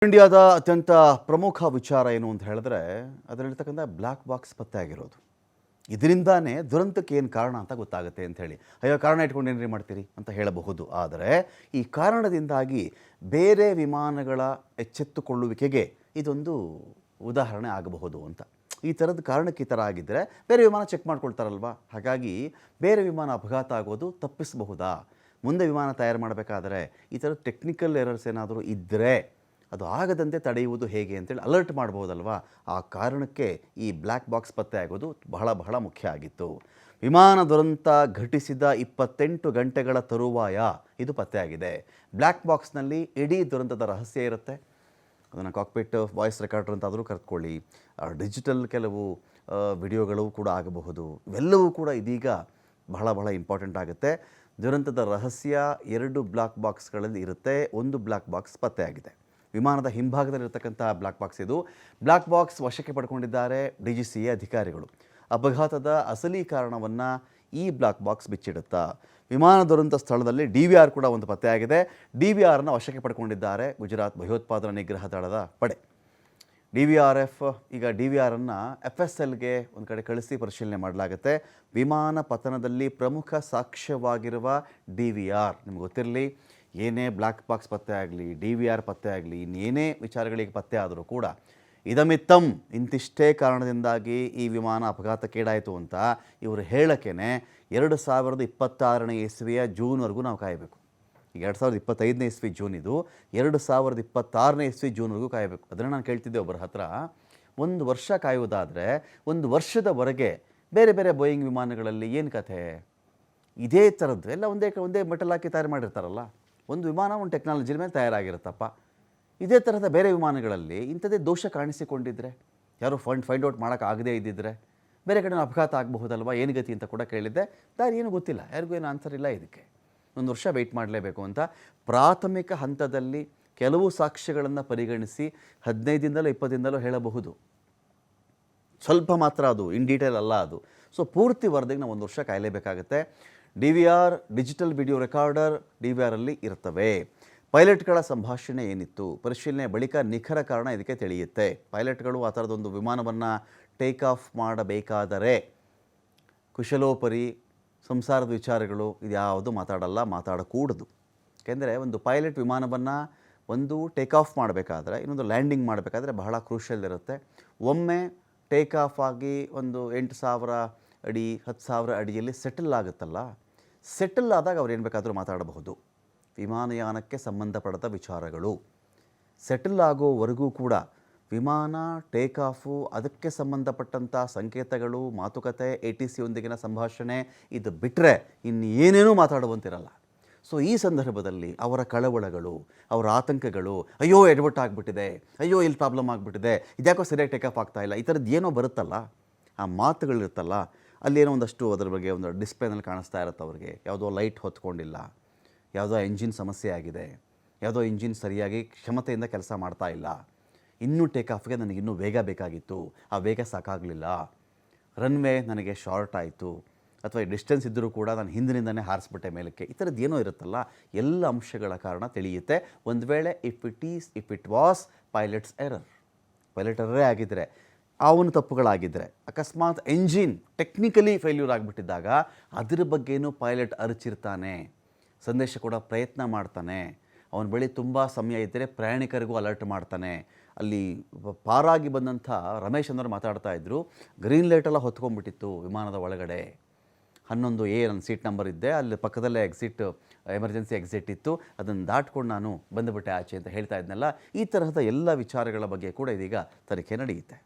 ಇಂಡಿಯಾದ ಅತ್ಯಂತ ಪ್ರಮುಖ ವಿಚಾರ ಏನು ಅಂತ ಹೇಳಿದ್ರೆ ಅದರಲ್ಲಿರ್ತಕ್ಕಂಥ ಬ್ಲ್ಯಾಕ್ ಬಾಕ್ಸ್ ಪತ್ತೆ ಆಗಿರೋದು. ಇದರಿಂದಾನೇ ದುರಂತಕ್ಕೆ ಏನು ಕಾರಣ ಅಂತ ಗೊತ್ತಾಗುತ್ತೆ ಅಂತ ಹೇಳಿ. ಅಯ್ಯೋ ಕಾರಣ ಇಟ್ಕೊಂಡು ಏನ್ರಿ ಮಾಡ್ತೀರಿ ಅಂತ ಹೇಳಬಹುದು. ಆದರೆ ಈ ಕಾರಣದಿಂದಾಗಿ ಬೇರೆ ವಿಮಾನಗಳ ಎಚ್ಚೆತ್ತುಕೊಳ್ಳುವಿಕೆಗೆ ಇದೊಂದು ಉದಾಹರಣೆ ಆಗಬಹುದು ಅಂತ. ಈ ಥರದ ಕಾರಣಕ್ಕೆ ಈ ಥರ ಆಗಿದ್ದರೆ ಬೇರೆ ವಿಮಾನ ಚೆಕ್ ಮಾಡ್ಕೊಳ್ತಾರಲ್ವ. ಹಾಗಾಗಿ ಬೇರೆ ವಿಮಾನ ಅಪಘಾತ ಆಗೋದು ತಪ್ಪಿಸಬಹುದಾ? ಮುಂದೆ ವಿಮಾನ ತಯಾರು ಮಾಡಬೇಕಾದ್ರೆ ಈ ಥರದ ಟೆಕ್ನಿಕಲ್ ಎರರ್ಸ್ ಏನಾದರೂ ಇದ್ದರೆ ಅದು ಆಗದಂತೆ ತಡೆಯುವುದು ಹೇಗೆ ಅಂತೇಳಿ ಅಲರ್ಟ್ ಮಾಡ್ಬೋದಲ್ವ. ಆ ಕಾರಣಕ್ಕೆ ಈ ಬ್ಲ್ಯಾಕ್ ಬಾಕ್ಸ್ ಪತ್ತೆ ಆಗೋದು ಬಹಳ ಮುಖ್ಯ ಆಗಿತ್ತು. ವಿಮಾನ ದುರಂತ ಘಟಿಸಿದ 28 ಗಂಟೆಗಳ ತರುವಾಯ ಇದು ಪತ್ತೆಯಾಗಿದೆ. ಬ್ಲ್ಯಾಕ್ ಬಾಕ್ಸ್ನಲ್ಲಿ ಇಡೀ ದುರಂತದ ರಹಸ್ಯ ಇರುತ್ತೆ. ಅದನ್ನು ಕಾಕ್ಪಿಟ್ ವಾಯ್ಸ್ ರೆಕಾರ್ಡರ್ ಅಂತಾದರೂ ಕರೆದುಕೊಳ್ಳಿ, ಡಿಜಿಟಲ್ ಕೆಲವು ವಿಡಿಯೋಗಳು ಕೂಡ ಆಗಬಹುದು. ಇವೆಲ್ಲವೂ ಕೂಡ ಇದೀಗ ಬಹಳ ಇಂಪಾರ್ಟೆಂಟ್ ಆಗುತ್ತೆ. ದುರಂತದ ರಹಸ್ಯ 2 ಬ್ಲ್ಯಾಕ್ ಬಾಕ್ಸ್ಗಳಲ್ಲಿ ಇರುತ್ತೆ. ಒಂದು ಬ್ಲ್ಯಾಕ್ ಬಾಕ್ಸ್ ಪತ್ತೆಯಾಗಿದೆ. ವಿಮಾನದ ಹಿಂಭಾಗದಲ್ಲಿರ್ತಕ್ಕಂಥ ಬ್ಲ್ಯಾಕ್ ಬಾಕ್ಸ್ ಇದು. ಬ್ಲ್ಯಾಕ್ ಬಾಕ್ಸ್ ವಶಕ್ಕೆ ಪಡ್ಕೊಂಡಿದ್ದಾರೆ DGCA ಅಧಿಕಾರಿಗಳು. ಅಪಘಾತದ ಅಸಲಿ ಕಾರಣವನ್ನು ಈ ಬ್ಲ್ಯಾಕ್ ಬಾಕ್ಸ್ ಬಿಚ್ಚಿಡುತ್ತಾ. ವಿಮಾನ ದುರಂತ ಸ್ಥಳದಲ್ಲಿ DVR ಕೂಡ ಒಂದು ಪತ್ತೆಯಾಗಿದೆ. DVRನ ವಶಕ್ಕೆ ಪಡ್ಕೊಂಡಿದ್ದಾರೆ ಗುಜರಾತ್ ಭಯೋತ್ಪಾದನಾ ನಿಗ್ರಹ ದಳದ ಪಡೆ. DVRF ಈಗ DVRನ್ನು FSLಗೆ ಒಂದು ಕಡೆ ಕಳಿಸಿ ಪರಿಶೀಲನೆ ಮಾಡಲಾಗುತ್ತೆ. ವಿಮಾನ ಪತನದಲ್ಲಿ ಪ್ರಮುಖ ಸಾಕ್ಷ್ಯವಾಗಿರುವ DVR ನಿಮ್ಗೆ ಗೊತ್ತಿರಲಿ, ಏನೇ ಬ್ಲ್ಯಾಕ್ ಬಾಕ್ಸ್ ಪತ್ತೆ ಆಗಲಿ, DVR ಪತ್ತೆ ಆಗಲಿ, ಇನ್ನೇನೇ ವಿಚಾರಗಳಿಗೆ ಪತ್ತೆ ಆದರೂ ಕೂಡ ಇದಮಿತ್ತಂ ಇಂತಿಷ್ಟೇ ಕಾರಣದಿಂದಾಗಿ ಈ ವಿಮಾನ ಅಪಘಾತಕ್ಕೀಡಾಯಿತು ಅಂತ ಇವರು ಹೇಳೋಕ್ಕೇ 2026ನೇ ಇಸ್ವಿಯ ಜೂನ್ವರೆಗೂ ನಾವು ಕಾಯಬೇಕು. ಈಗ 2025ನೇ ಇಸ್ವಿ ಜೂನ್ ಇದು, 2026ನೇ ಇಸ್ವಿ ಜೂನ್ವರೆಗೂ ಕಾಯಬೇಕು. ಅದನ್ನು ನಾನು ಕೇಳ್ತಿದ್ದೆ ಒಬ್ಬರ ಹತ್ರ. 1 ವರ್ಷ ಕಾಯುವುದಾದರೆ 1 ವರ್ಷದವರೆಗೆ ಬೇರೆ ಬೋಯಿಂಗ್ ವಿಮಾನಗಳಲ್ಲಿ ಏನು ಕಥೆ? ಇದೇ ಥರದ್ದು ಎಲ್ಲ ಒಂದೇ ಮೆಟಲ್ ಹಾಕಿ ತಯಾರು ಮಾಡಿರ್ತಾರಲ್ಲ. ಒಂದು ವಿಮಾನ ಒಂದು ಟೆಕ್ನಾಲಜಿ ಮೇಲೆ ತಯಾರಾಗಿರುತ್ತಪ್ಪ. ಇದೇ ಥರದ ಬೇರೆ ವಿಮಾನಗಳಲ್ಲಿ ಇಂಥದ್ದೇ ದೋಷ ಕಾಣಿಸಿಕೊಂಡಿದ್ದರೆ, ಯಾರು ಫೈಂಡ್ ಔಟ್ ಮಾಡೋಕ್ಕಾಗದೇ ಇದ್ದಿದ್ದರೆ ಬೇರೆ ಕಡೆ ಅಪಘಾತ ಆಗಬಹುದಲ್ವ, ಏನು ಗತಿ ಅಂತ ಕೂಡ ಕೇಳಿದ್ದೆ. ದಾರಿ ಏನೂ ಗೊತ್ತಿಲ್ಲ, ಯಾರಿಗೂ ಏನು ಆನ್ಸರ್ ಇಲ್ಲ. ಇದಕ್ಕೆ 1 ವರ್ಷ ವೆಯ್ಟ್ ಮಾಡಲೇಬೇಕು ಅಂತ ಪ್ರಾಥಮಿಕ ಹಂತದಲ್ಲಿ ಕೆಲವು ಸಾಕ್ಷ್ಯಗಳನ್ನು ಪರಿಗಣಿಸಿ 15 ದಿನದಲ್ಲೋ 20 ದಿನದಲ್ಲೋ ಹೇಳಬಹುದು. ಸ್ವಲ್ಪ ಮಾತ್ರ, ಅದು ಇನ್ ಡೀಟೇಲ್ ಅಲ್ಲ ಅದು. ಸೊ ಪೂರ್ತಿ ವರದಿಗೆ ನಾವು 1 ವರ್ಷ ಕಾಯಲೇಬೇಕಾಗುತ್ತೆ. DVR ಡಿಜಿಟಲ್ ವಿಡಿಯೋ ರೆಕಾರ್ಡರ್ DVRಲ್ಲಿ ಇರ್ತವೆ. ಪೈಲಟ್ಗಳ ಸಂಭಾಷಣೆ ಏನಿತ್ತು, ಪರಿಶೀಲನೆ ಬಳಿಕ ನಿಖರ ಕಾರಣ ಇದಕ್ಕೆ ತಿಳಿಯುತ್ತೆ. ಪೈಲಟ್ಗಳು ಆ ಥರದೊಂದು ವಿಮಾನವನ್ನು ಟೇಕ್ ಆಫ್ ಮಾಡಬೇಕಾದರೆ ಕುಶಲೋಪರಿ ಸಂಸಾರದ ವಿಚಾರಗಳು ಇದ್ಯಾವುದು ಮಾತಾಡಕೂಡದು. ಯಾಕೆಂದರೆ ಒಂದು ಪೈಲಟ್ ವಿಮಾನವನ್ನು ಒಂದು ಟೇಕ್ ಆಫ್ ಮಾಡಬೇಕಾದ್ರೆ, ಇನ್ನೊಂದು ಲ್ಯಾಂಡಿಂಗ್ ಮಾಡಬೇಕಾದ್ರೆ ಬಹಳ ಕ್ರೂಷಿಯಲ್ ಇರುತ್ತೆ. ಒಮ್ಮೆ ಟೇಕ್ ಆಫ್ ಆಗಿ ಒಂದು 8,000 ಅಡಿ 10,000 ಅಡಿಯಲ್ಲಿ ಸೆಟಲ್ ಆಗುತ್ತಲ್ಲ, ಸೆಟಲ್ ಆದಾಗ ಅವ್ರು ಏನು ಬೇಕಾದರೂ ಮಾತಾಡಬಹುದು. ವಿಮಾನಯಾನಕ್ಕೆ ಸಂಬಂಧಪಟ್ಟ ವಿಚಾರಗಳು ಸೆಟಲ್ ಆಗೋವರೆಗೂ ಕೂಡ ವಿಮಾನ ಟೇಕ್ ಆಫು, ಅದಕ್ಕೆ ಸಂಬಂಧಪಟ್ಟಂಥ ಸಂಕೇತಗಳು, ಮಾತುಕತೆ, ATC ಯೊಂದಿಗಿನ ಸಂಭಾಷಣೆ, ಇದು ಬಿಟ್ಟರೆ ಇನ್ನೇನೇನೂ ಮಾತಾಡುವಂತಿರಲ್ಲ. ಸೊ ಈ ಸಂದರ್ಭದಲ್ಲಿ ಅವರ ಕಳವಳಗಳು, ಅವರ ಆತಂಕಗಳು, ಅಯ್ಯೋ ಎಡವಟ್ಟು ಆಗಿಬಿಟ್ಟಿದೆ, ಅಯ್ಯೋ ಇಲ್ಲಿ ಪ್ರಾಬ್ಲಮ್ ಆಗಿಬಿಟ್ಟಿದೆ, ಇದ್ಯಾಕೋ ಸರಿಯಾಗಿ ಟೇಕ್ ಆಫ್ ಆಗ್ತಾಯಿಲ್ಲ, ಈ ಥರದ್ದು ಏನೋ ಬರುತ್ತಲ್ಲ, ಆ ಮಾತುಗಳಿರುತ್ತಲ್ಲ, ಅಲ್ಲೇನೋ ಒಂದಷ್ಟು ಅದರ ಬಗ್ಗೆ ಒಂದು ಡಿಸ್ಪ್ಲೇನಲ್ಲಿ ಕಾಣಿಸ್ತಾ ಇರುತ್ತೆ ಅವ್ರಿಗೆ. ಯಾವುದೋ ಲೈಟ್ ಹೊತ್ಕೊಂಡಿಲ್ಲ, ಯಾವುದೋ ಎಂಜಿನ್ ಸಮಸ್ಯೆ ಆಗಿದೆ, ಯಾವುದೋ ಇಂಜಿನ್ ಸರಿಯಾಗಿ ಕ್ಷಮತೆಯಿಂದ ಕೆಲಸ ಮಾಡ್ತಾ ಇಲ್ಲ, ಇನ್ನೂ ಟೇಕ್ ಆಫ್ಗೆ ನನಗಿನ್ನೂ ವೇಗ ಬೇಕಾಗಿತ್ತು, ಆ ವೇಗ ಸಾಕಾಗಲಿಲ್ಲ, ರನ್ವೇ ನನಗೆ ಶಾರ್ಟ್ ಆಯಿತು, ಅಥವಾ ಡಿಸ್ಟೆನ್ಸ್ ಇದ್ದರೂ ಕೂಡ ನಾನು ಹಿಂದಿನಿಂದನೇ ಹಾರಿಸ್ಬಿಟ್ಟೆ ಮೇಲಕ್ಕೆ, ಈ ಥರದ್ದು ಏನೋ ಇರುತ್ತಲ್ಲ, ಎಲ್ಲ ಅಂಶಗಳ ಕಾರಣ ತಿಳಿಯುತ್ತೆ. ಒಂದು ವೇಳೆ if it was pilots error, pilot ಎರರೇ ಆಗಿದ್ದರೆ, ಅವನು ತಪ್ಪುಗಳಾಗಿದ್ದರೆ, ಅಕಸ್ಮಾತ್ ಎಂಜಿನ್ ಟೆಕ್ನಿಕಲಿ ಫೇಲ್ಯೂರ್ ಆಗಿಬಿಟ್ಟಿದ್ದಾಗ ಅದ್ರ ಬಗ್ಗೆನೂ ಪೈಲಟ್ ಅರಚಿರ್ತಾನೆ, ಸಂದೇಶ ಕೂಡ ಪ್ರಯತ್ನ ಮಾಡ್ತಾನೆ. ಅವನ ಬಳಿ ತುಂಬ ಸಮಯ ಇದ್ದರೆ ಪ್ರಯಾಣಿಕರಿಗೂ ಅಲರ್ಟ್ ಮಾಡ್ತಾನೆ. ಅಲ್ಲಿ ಪಾರಾಗಿ ಬಂದಂಥ ರಮೇಶ್ ಅನ್ನೋರು ಮಾತಾಡ್ತಾ ಇದ್ದರು, ಗ್ರೀನ್ ಲೈಟೆಲ್ಲ ಹೊತ್ಕೊಂಡ್ಬಿಟ್ಟಿತ್ತು ವಿಮಾನದ ಒಳಗಡೆ. 11A ನನ್ನ ಸೀಟ್ ನಂಬರ್ ಇದ್ದೆ, ಅಲ್ಲಿ ಪಕ್ಕದಲ್ಲೇ ಎಮರ್ಜೆನ್ಸಿ ಎಕ್ಸಿಟ್ ಇತ್ತು, ಅದನ್ನು ದಾಟ್ಕೊಂಡು ನಾನು ಬಂದುಬಿಟ್ಟೆ ಆಚೆ ಅಂತ ಹೇಳ್ತಾ ಇದ್ನಲ್ಲ. ಈ ತರಹದ ಎಲ್ಲ ವಿಚಾರಗಳ ಬಗ್ಗೆ ಕೂಡ ಇದೀಗ ತನಿಖೆ ನಡೆಯುತ್ತೆ.